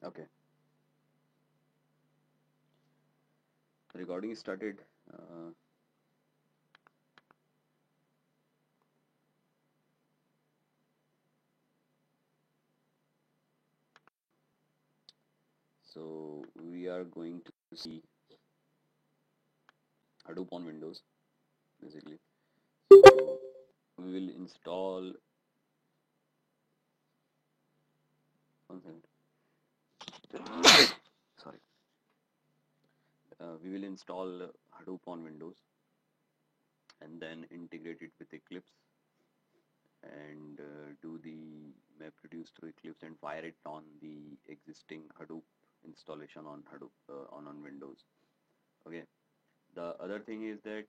Okay, recording started. Uh, so we are going to see Hadoop on Windows, basically. So we will install. One second. Sorry. We will install Hadoop on Windows and then integrate it with Eclipse and do the MapReduce through Eclipse and fire it on the existing Hadoop installation on Hadoop on Windows. Okay. The other thing is that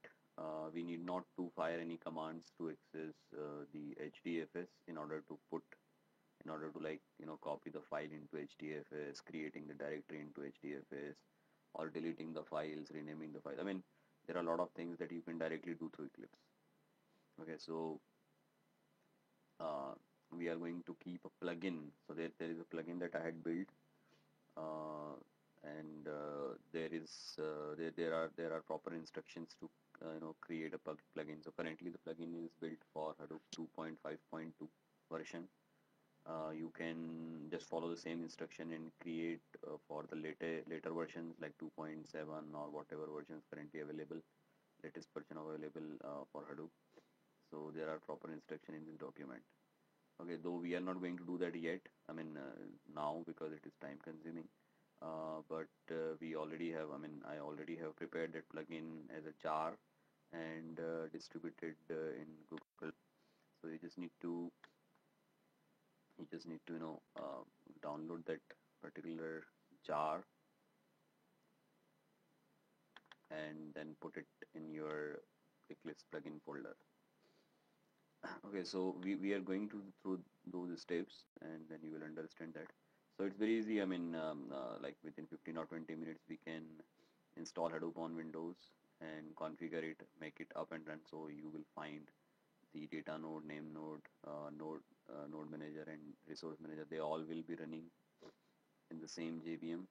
we need not to fire any commands to access the HDFS in order to copy the file into HDFS, creating the directory into HDFS, or deleting the files, renaming the file. I mean, there are a lot of things that you can directly do through Eclipse. Okay, so uh, we are going to keep a plugin. So there is a plugin that I had built, uh, and there are proper instructions to create a plugin. So currently the plugin is built for Hadoop 2.5.2 version. You can just follow the same instruction and create for the later versions like 2.7 or whatever versions currently available, latest version available for Hadoop. So there are proper instruction in this document. Okay, though we are not going to do that yet, I mean now, because it is time consuming, but we already have, I mean I already have prepared that plugin as a jar and distributed in Google. So you just need to download that particular jar and then put it in your Eclipse plugin folder. Okay, so we are going to through those steps and then you will understand that. So it's very easy. I mean, like within 15 or 20 minutes we can install Hadoop on Windows and configure it, make it up and run. So you will find the data node, name node, node manager and resource manager. They all will be running in the same JVM.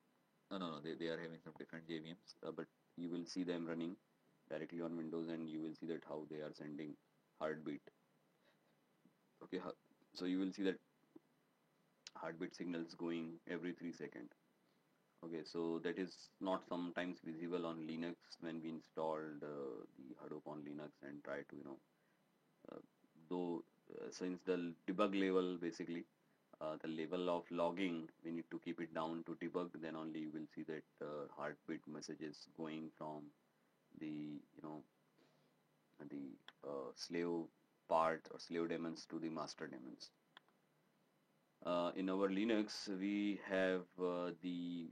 No, they are having some different JVMs, but you will see them running directly on Windows and you will see that how they are sending heartbeat. Okay, so you will see that heartbeat signals going every 3 seconds. Okay, so that is not sometimes visible on Linux when we installed the Hadoop on Linux and try to, uh, though since the debug level basically, the level of logging, we need to keep it down to debug, then only you will see that heartbeat messages going from the, the slave part or slave daemons to the master daemons. In our Linux, we have the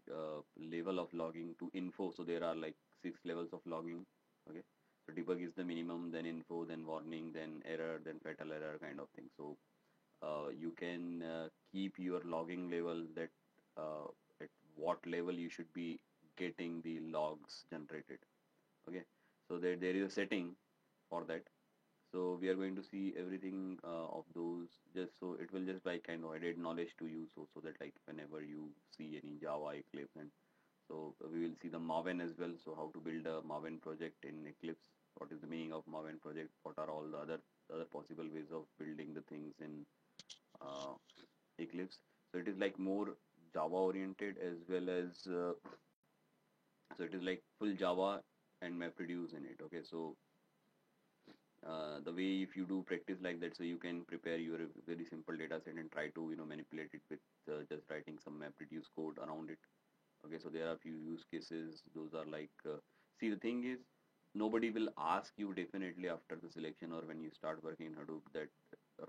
level of logging to info. So there are like 6 levels of logging. Okay, so debug is the minimum, then info, then warning, then error, then fatal error kind of thing. So you can keep your logging level that at what level you should be getting the logs generated. Okay, so there is a setting for that. So we are going to see everything of those, just so it will just like kind of added knowledge to you, so that like whenever you see any Java Eclipse, and so we will see the Maven as well. So how to build a Maven project in Eclipse, what is the meaning of Maven project, what are all the other possible ways of building the things in uh, Eclipse. So it is like more Java oriented as well as so it is like full Java and MapReduce in it. Okay, so the way if you do practice like that, so you can prepare your very simple data set and try to manipulate it with just writing some MapReduce code around it. Okay, so there are a few use cases. Those are like see, the thing is, nobody will ask you definitely after the selection or when you start working in Hadoop that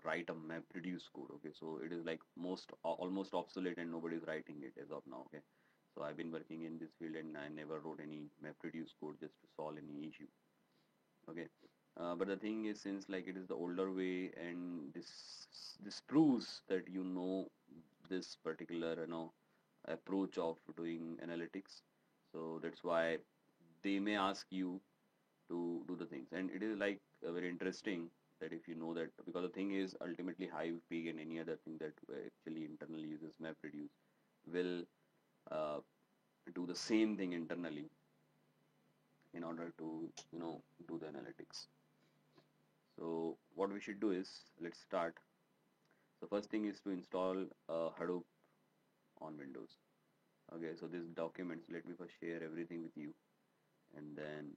write a MapReduce code. Okay, so it is like almost obsolete and nobody is writing it as of now. Okay, so I've been working in this field and I never wrote any MapReduce code just to solve any issue. Okay, but the thing is, since like it is the older way and this proves that this particular approach of doing analytics, so that's why they may ask you to do the things. And it is like very interesting that if you know that, because the thing is ultimately Hive, Pig and any other thing that actually internally uses MapReduce will uh, do the same thing internally in order to do the analytics. So what we should do is, let's start. So first thing is to install Hadoop on Windows. Okay, so this documents, let me first share everything with you, and then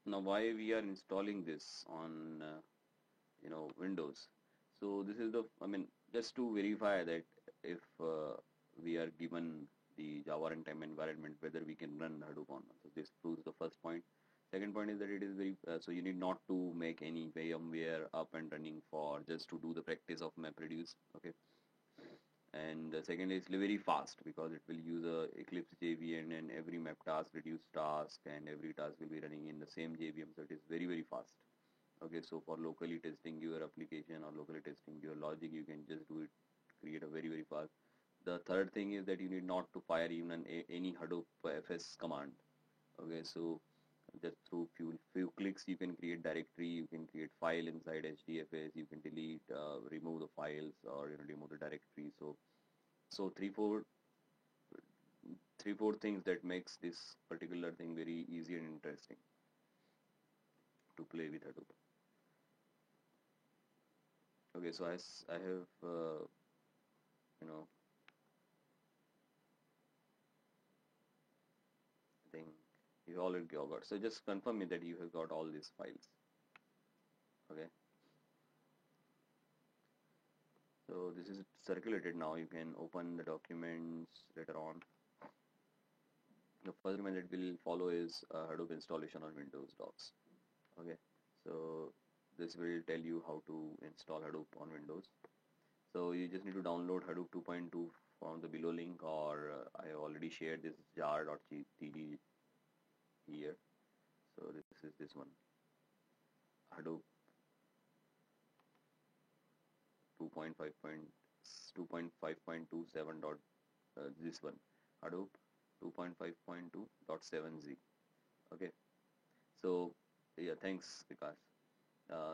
now why we are installing this on Windows. So this is the, I mean, just to verify that if we are given the Java runtime environment, whether we can run Hadoop on. So this proves the first point. Second point is that it is very, so you need not to make any VMware up and running for just to do the practice of MapReduce. Okay. And the second is very fast, because it will use a Eclipse JVM, and every map task, reduce task, and every task will be running in the same JVM, so it is very, very fast. Okay, so for locally testing your application or locally testing your logic, you can just do it, create a very, very fast. The third thing is that you need not to fire even any Hadoop FS command. Okay, so just through few clicks you can create directory, you can create file inside HDFS, you can delete, remove the files, or remove the directory. So three four things that makes this particular thing very easy and interesting to play with Hadoop. Okay, so I have you know I think you already got. So just confirm me that you have got all these files. Okay. So this is circulated now. You can open the documents later on. The first document that will follow is Hadoop installation on Windows docs. Okay. So this will tell you how to install Hadoop on Windows. So you just need to download Hadoop 2.2 from the below link, or I already shared this jar.td here. So this is this one, Hadoop 2.5.27 dot this one, Hadoop 2.5.2.7z. Okay, so yeah, thanks Vikas.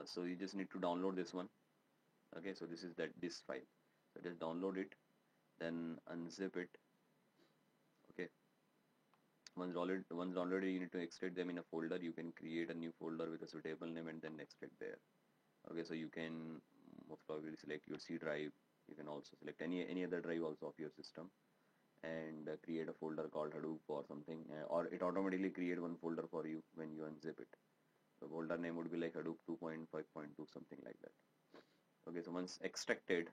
So you just need to download this one. Okay, so this is this file. So just download it, then unzip it. Okay, once already you need to extract them in a folder. You can create a new folder with a suitable name and then extract there. Okay, so you can most probably select your C drive. You can also select any other drive also of your system, and create a folder called Hadoop or something, or it automatically create one folder for you when you unzip it. The folder name would be like Hadoop 2.5.2, something like that. Okay, so once extracted,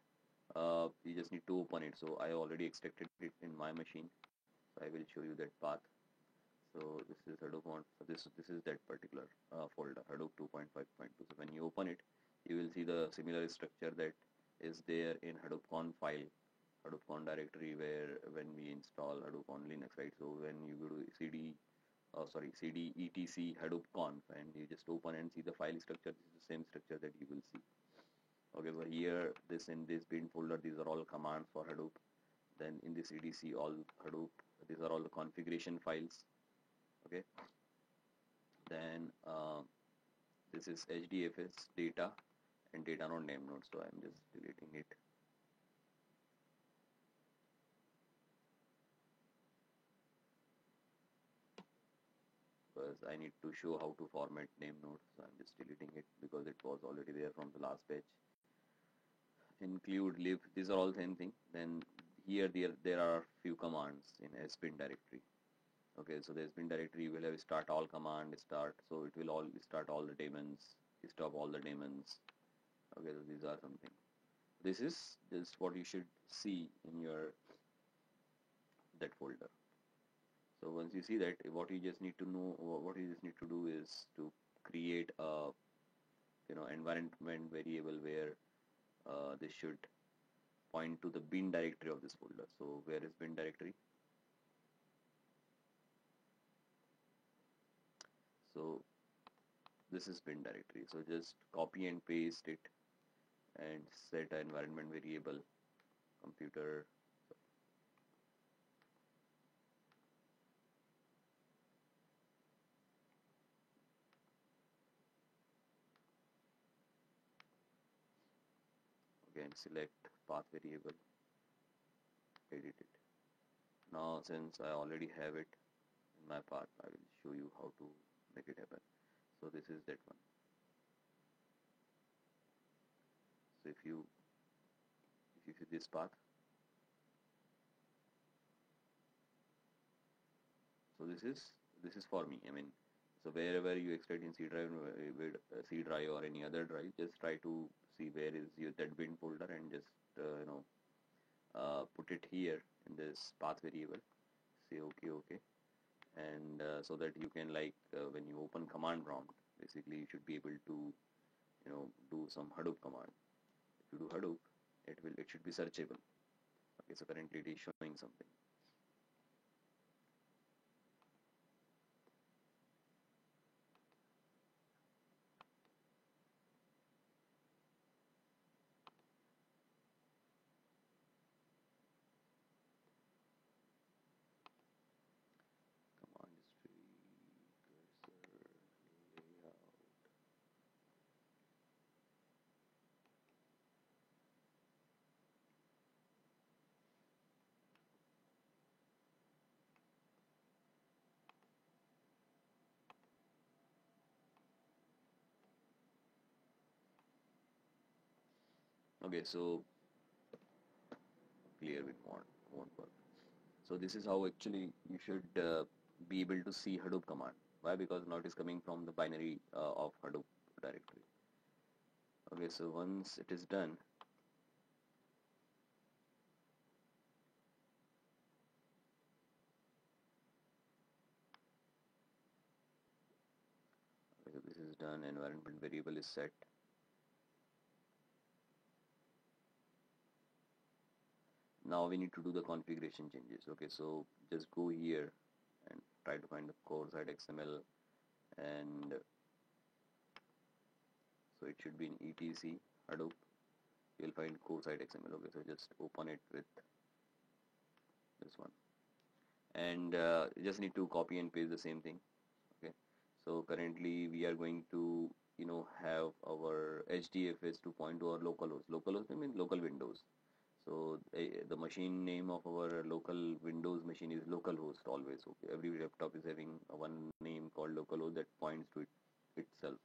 you just need to open it. So I already extracted it in my machine, so I will show you that path. So this is Hadoop on, so this is that particular folder, Hadoop 2.5.2. So when you open it, you will see the similar structure that is there in Hadoop conf file, Hadoop conf directory, where when we install Hadoop on Linux, right? So when you go to cd etc Hadoop conf, and you just open and see the file structure, this is the same structure that you will see. Okay, but here in this bin folder, these are all commands for Hadoop. Then in this etc all Hadoop, these are all the configuration files. Okay, then this is HDFS data and data node name node, so I'm just deleting it. Because I need to show how to format name node, so I'm just deleting it because it was already there from the last page. Include, lib, these are all same thing. Then here there are few commands in sbin directory. Okay, so the sbin directory will have start all command start, so it will all start all the daemons, stop all the daemons. Okay, so these are something. This is just what you should see in your that folder. So once you see that, what you just need to know, what you just need to do is to create a environment variable where this should point to the bin directory of this folder. So where is bin directory? So this is bin directory. So just copy and paste it and set an environment variable computer. Again, select path variable, edit it. Now since I already have it in my path, I will show you how to make it happen. So this is that one. So if you see this path, so this is for me. I mean, so wherever you extract in C drive, C drive or any other drive, just try to see where is your that bin folder and just put it here in this path variable. Say okay, and so that you can when you open command prompt, basically you should be able to do some Hadoop command. If you do Hadoop, it should be searchable. Okay, so currently it is showing something. Command history, cursor, layout. Okay, so clear with won't work. So this is how actually you should be able to see Hadoop command. Why? Because now it is coming from the binary of Hadoop directory. Okay, so once it is done, okay, so this is done, environment variable is set. Now we need to do the configuration changes. Okay, so just go here and try to find the core site XML, and so it should be in etc Hadoop. You'll find core site XML. Okay, so just open it with this one, and you just need to copy and paste the same thing. Okay, so currently we are going to have our HDFS to point to our localhost. Localhost, I mean local Windows. So the machine name of our local Windows machine is localhost always. Okay, every laptop is having one name called localhost that points to it itself.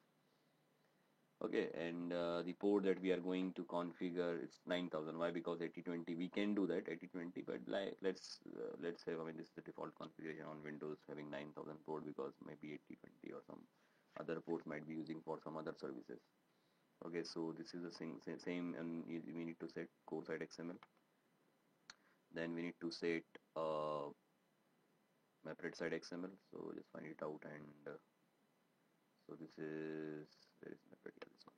Okay, and the port that we are going to configure is 9000. Why? Because 8020 we can do that 8020, but let's have, I mean, this is the default configuration on Windows having 9000 port, because maybe 8020 or some other ports might be using for some other services. Okay, so this is the same, and we need to set core site XML. Then we need to set mapred site XML. So just find it out, and so this is, where is mapred? Yeah, this one.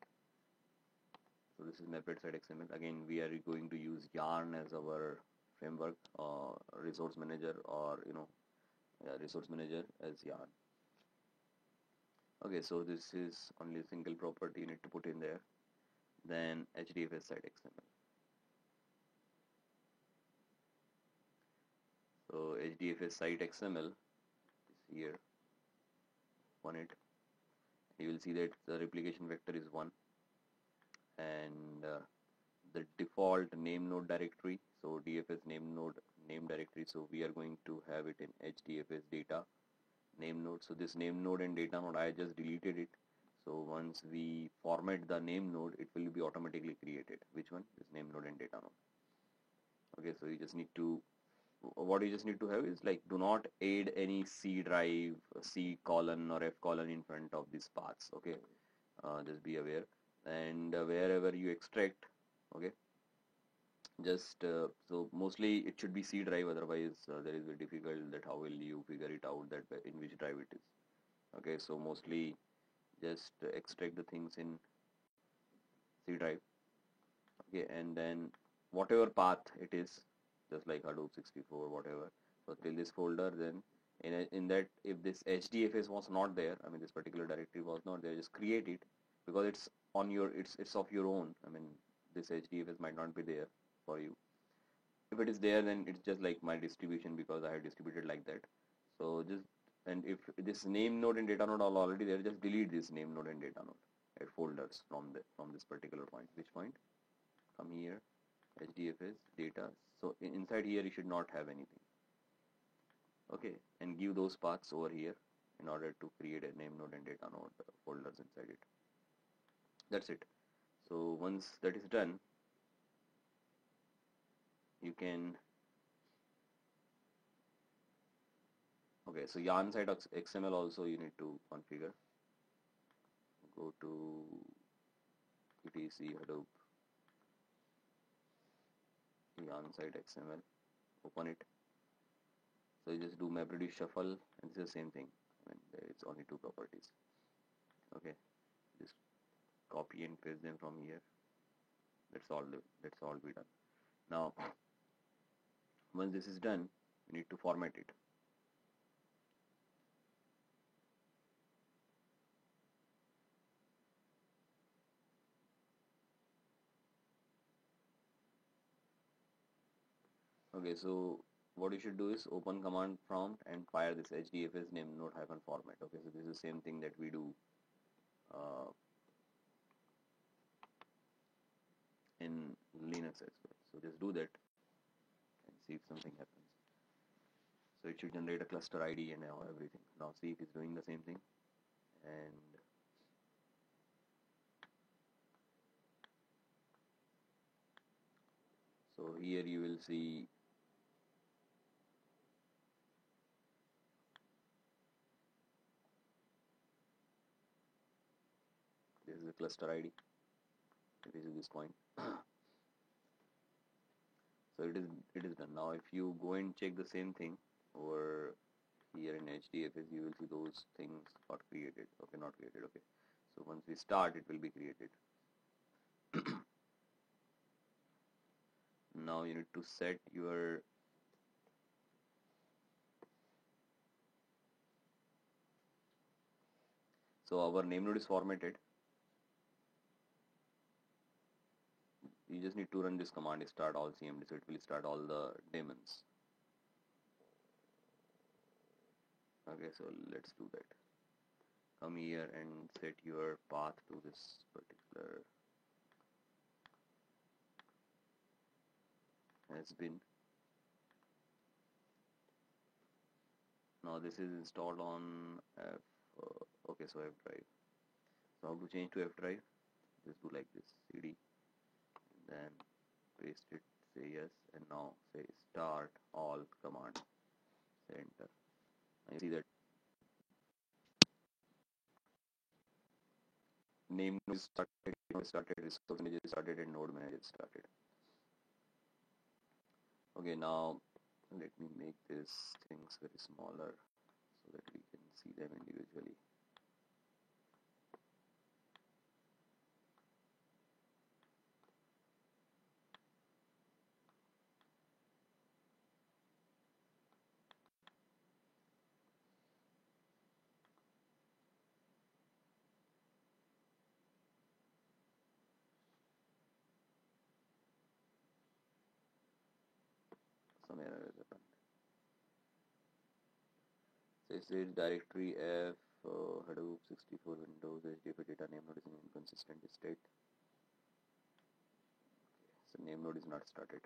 So this is mapred site XML. Again, we are going to use Yarn as our framework, or resource manager, or resource manager as Yarn. Okay, so this is only a single property you need to put in there. Then HDFS site XML. So HDFS site XML is here. On it, you will see that the replication vector is 1, and the default name node directory, so DFS name node name directory, so we are going to have it in HDFS data name node. So this name node and data node, I just deleted it. So once we format the name node, it will be automatically created. Which one? This name node and data node. Okay, so you just need to, what you just need to have is, like, do not add any C drive, C colon or F colon in front of these paths. Okay, just be aware. And wherever you extract, okay, just so mostly it should be C drive, otherwise there is a difficult that how will you figure it out that in which drive it is. Okay, so mostly just extract the things in C drive. Okay, and then whatever path it is, just like Hadoop 64, whatever. So till this folder, then in that, if this HDFS was not there, I mean this particular directory was not there, just create it, because it's on your, it's of your own. I mean this HDFS might not be there for you. If it is there, then it's just like my distribution, because I have distributed like that. So just, and if this name node and data node are already there, just delete this name node and data node at folders from this particular point. Which point? Come here, HDFS data. So inside here you should not have anything. Okay, and give those paths over here in order to create a name node and data node folders inside it. That's it. So once that is done, you can, okay, so yarn site XML also you need to configure. Go to etc Hadoop yarn site XML, open it. So you just do MapReduce shuffle, and it's the same thing. I mean, it's only two properties. Okay, just copy and paste them from here. That's all be done. Now once this is done, you need to format it. Okay, so what you should do is open command prompt and fire this HDFS name node hyphen format. Okay, so this is the same thing that we do uh, in Linux as well. So just do that and see if something happens. So it should generate a cluster ID and everything. Now see if it's doing the same thing. And so here you will see this is the cluster ID. This is this point. So it is done. Now if you go and check the same thing over here in HDFS, you will see those things got created. Okay, not created. Okay, so once we start, it will be created. Now you need to set your, so our name node is formatted. You just need to run this command, start all CMD, so it will start all the daemons. Okay, so let's do that. Come here and set your path to this particular has been. Now this is installed on F, okay, so F drive. So how to change to F drive? Just do like this, CD, then paste it, say yes, and now say start all command, say enter. And you see that name is started, resource manager started, and node manager started. Okay, now let me make these things very smaller so that we can see them individually. Some error has happened. So it says directory F Hadoop 64 Windows HDFS data name node is in inconsistent state. So name node is not started.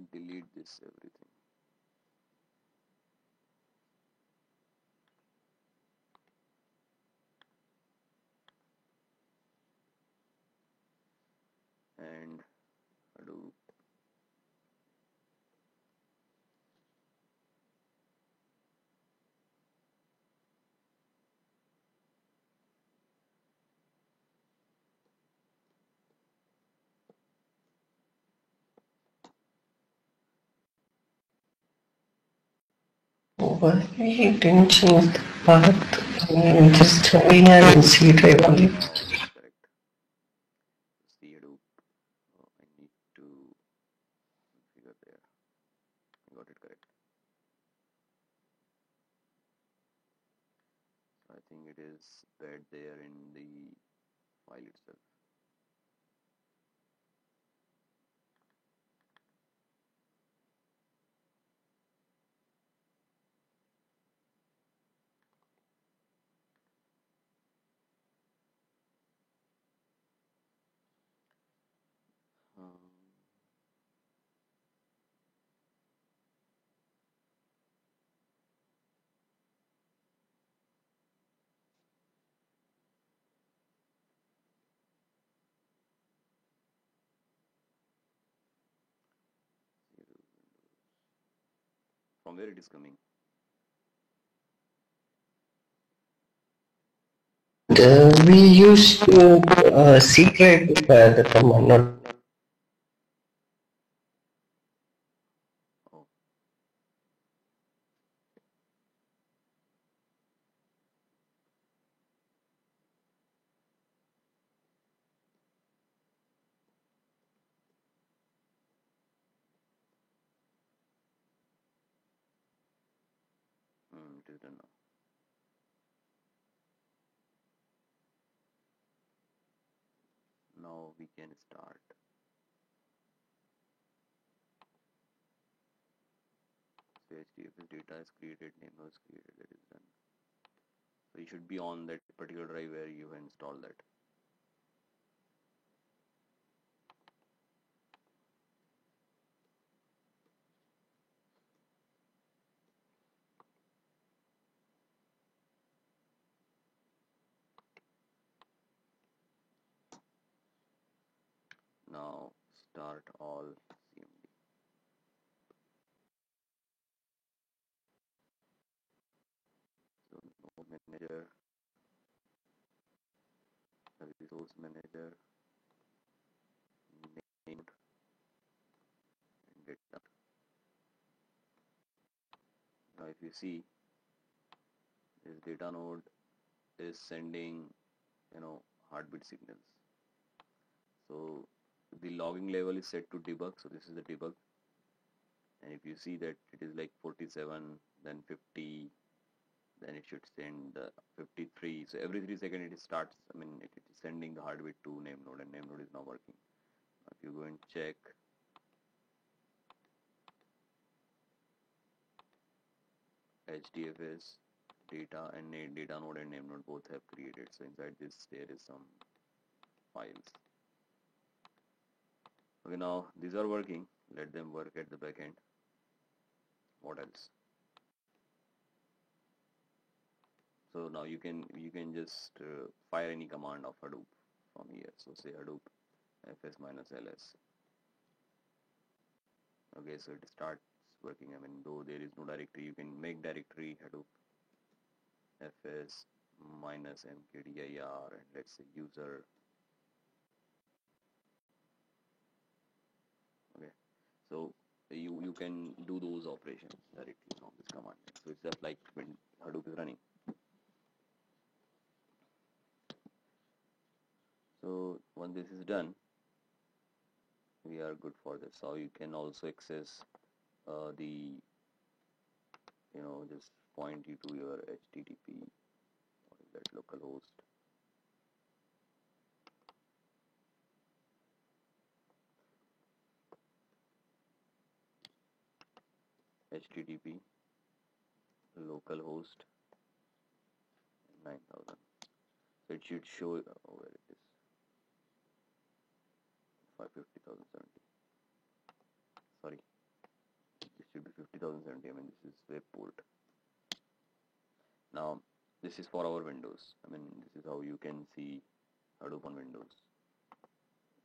Let me delete this everything. But we didn't change the path. We had in C drive only. Oh, okay, correct. C Hadoop. Oh, I need to configure there. I got it correct. So I think it is bad there in the file itself. Um, from where it is coming? We used to C drive the command, not Oh, it is done now. Now we can start. So HDFS data is created, name was created, that is done. So you should be on that particular drive where you have installed that. Now start all CMD. So node manager, resource manager, name, and get done. Now if you see, this data node is sending, heartbeat signals. So the logging level is set to debug. So this is the debug. And if you see that it is like 47, then 50, then it should send 53. So every 3 seconds it starts, it is sending the heartbeat to name node, and name node is now working. Now if you go and check HDFS data and data node and name node both have created. So inside this there is some files. Okay, now these are working. Let them work at the back end. What else? So now you can just fire any command of Hadoop from here. So say Hadoop fs minus ls. Okay, so it starts working. Though there is no directory, you can make directory Hadoop fs minus mkdir, and let's say user. Okay, so you can do those operations directly from this command. So it's just like when Hadoop is running. So once this is done, we are good for this. So you can also access the just point you to your HTTP, what is that, localhost, HTTP localhost 9000. So it should show where it is, 550,070. Sorry, this should be 50,070. This is web port. Now this is for our Windows. This is how you can see Hadoop on Windows.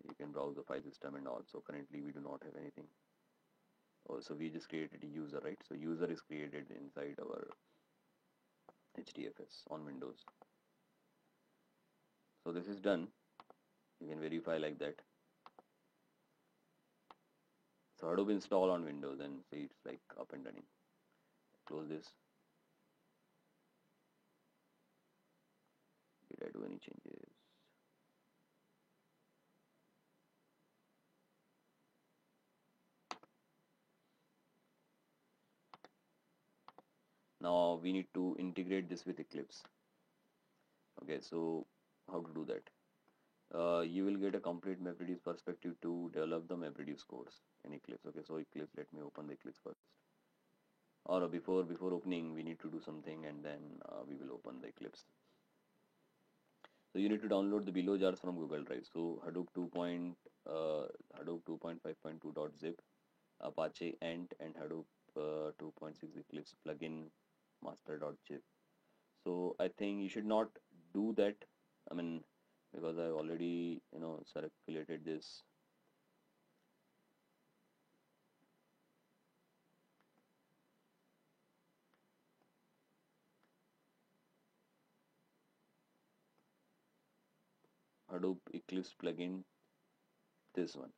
You can browse the file system and all. So currently we do not have anything. So we just created a user, right? So user is created inside our HDFS on Windows. So this is done. You can verify like that. So Hadoop install on Windows and see it's like up and running. Close this. any changes. Now we need to integrate this with Eclipse. Okay, so how to do that? You will get a complete MapReduce perspective to develop the MapReduce course in Eclipse. Okay, so Eclipse, let me open the Eclipse first. Or before opening, we need to do something, and then we will open the Eclipse. So you need to download the below jars from Google Drive. So Hadoop 2.5.2.zip, Apache Ant, and Hadoop 2.6 Eclipse plugin master.zip. So I think you should not do that. I mean, because I already circulated this. Hadoop Eclipse plugin, this one.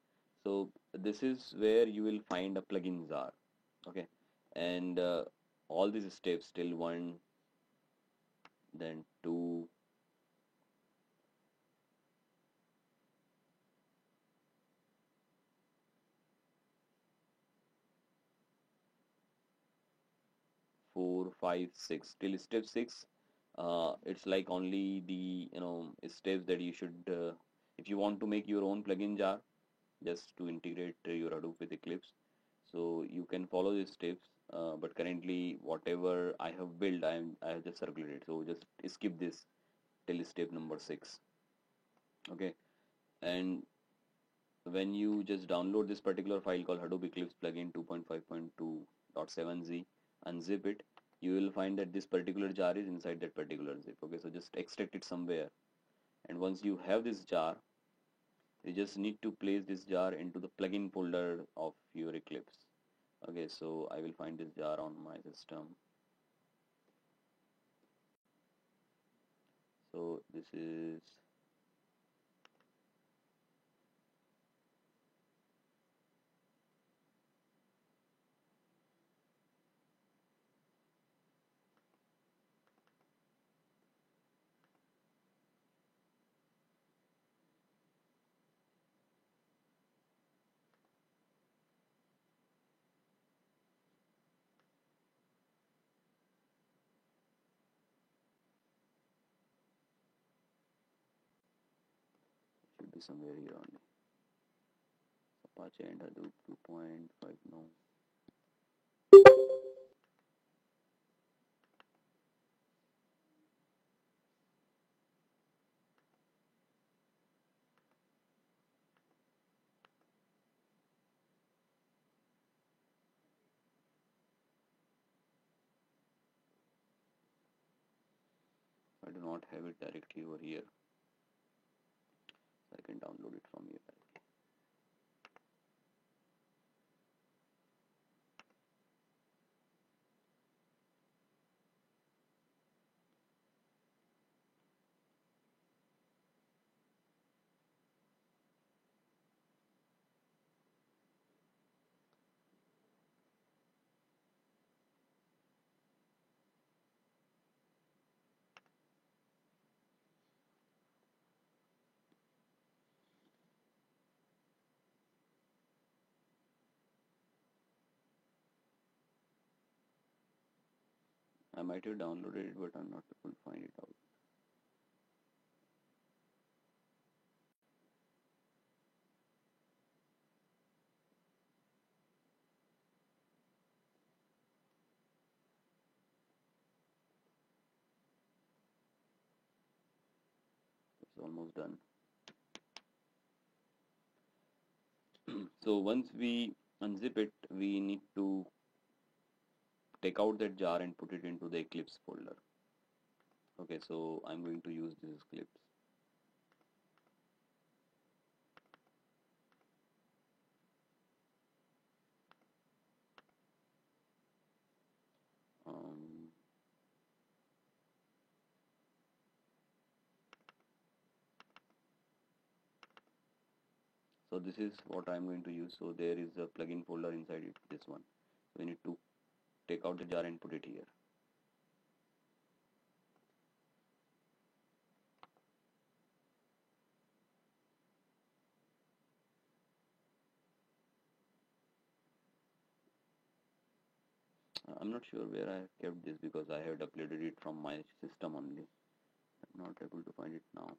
So this is where you will find a plugin jar. Okay, and all these steps till 1, then 2, 4, 5, 6 till step 6. It's like only the steps that you should if you want to make your own plugin jar just to integrate your Hadoop with Eclipse, so you can follow these steps, but currently whatever I have built, I have just circulated, so just skip this till step number 6. Okay, and when you just download this particular file called Hadoop Eclipse plugin 2.5.2.7z, unzip it, you will find that this particular jar is inside that particular zip. Okay, so just extract it somewhere, and once you have this jar, you just need to place this jar into the plugin folder of your Eclipse. Okay, so I will find this jar on my system. So this is should be somewhere here only. Apache and Hadoop 2.5 no. I do not have it directly over here. I can download it from here directly. I might have downloaded it, but I'm not able to find it out. It's almost done. So once we unzip it, we need to take out that jar and put it into the Eclipse folder. Okay, so I'm going to use this Eclipse. Um, so this is what I'm going to use. So there is a plugin folder inside it, this one. So we need to take out the jar and put it here. I'm not sure where I have kept this because I had uploaded it from my system only. I'm not able to find it now.